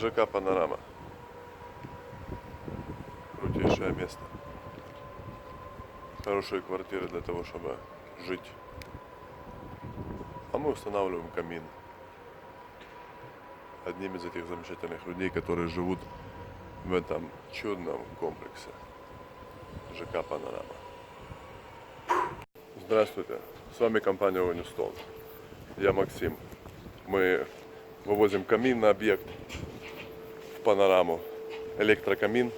ЖК Панорама. Крутейшее место. Хорошие квартиры для того, чтобы жить. А мы устанавливаем камин. Одним из этих замечательных людей, которые живут в этом чудном комплексе. ЖК Панорама. Здравствуйте, с вами компания Унистон. Я Максим. Мы вывозим камин на объект в Панораму. Электрокамин,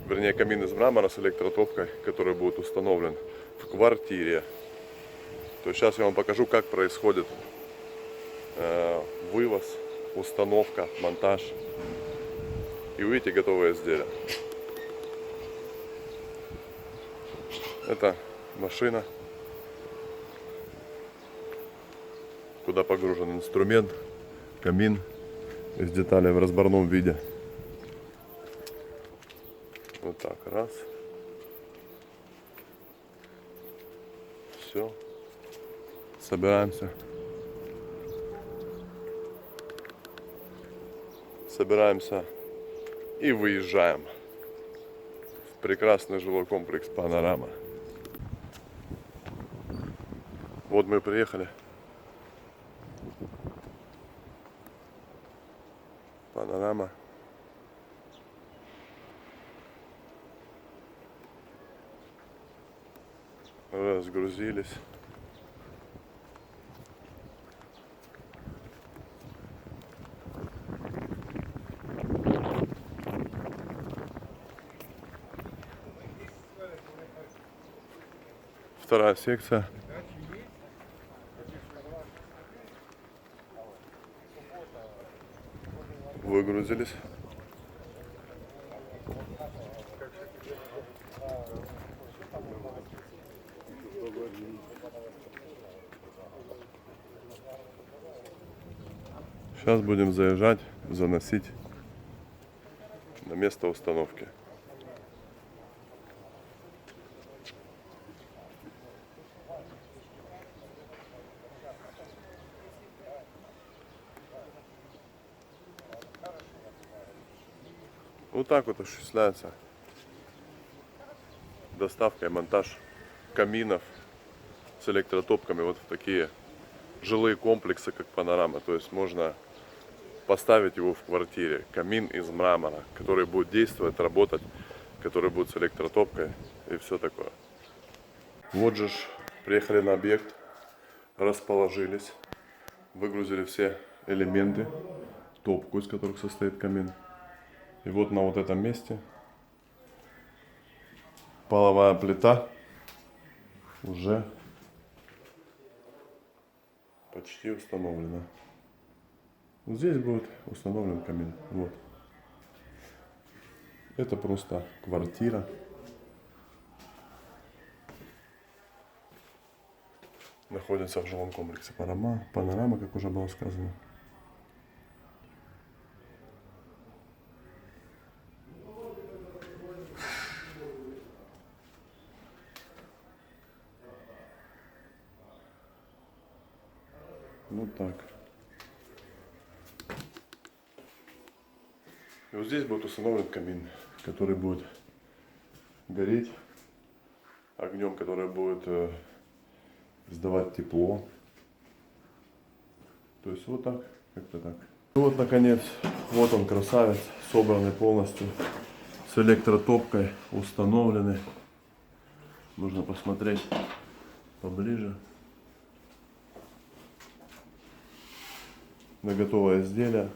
вернее камин из мрамора с электротопкой, который будет установлен в квартире. То есть сейчас я вам покажу, как происходит вывоз, установка, монтаж. И увидите готовое изделие. Это машина, куда погружен инструмент, камин из деталей в разборном виде. Вот так, раз. Все. Собираемся. Собираемся и выезжаем в прекрасный жилой комплекс Панорама. Вот мы приехали. Панорама. Разгрузились. Вторая секция. Выгрузились. Сейчас будем заезжать, заносить на место установки. Вот так вот осуществляется доставка и монтаж каминов с электротопками вот в такие жилые комплексы, как Панорама. То есть можно поставить его в квартире. Камин из мрамора, который будет действовать, работать, который будет с электротопкой и все такое. Вот же приехали на объект, расположились, выгрузили все элементы, топку, из которых состоит камин. И вот на вот этом месте половая плита уже почти установлена. Вот здесь будет установлен камин. Вот. Это просто квартира. Находится в жилом комплексе Панорама, как уже было сказано. Вот так. И вот здесь будет установлен камин, который будет гореть огнем, который будет сдавать тепло. То есть вот так, как-то так. И вот наконец, вот он красавец, собранный полностью, с электротопкой, установленный. Нужно посмотреть поближе на готовое изделие.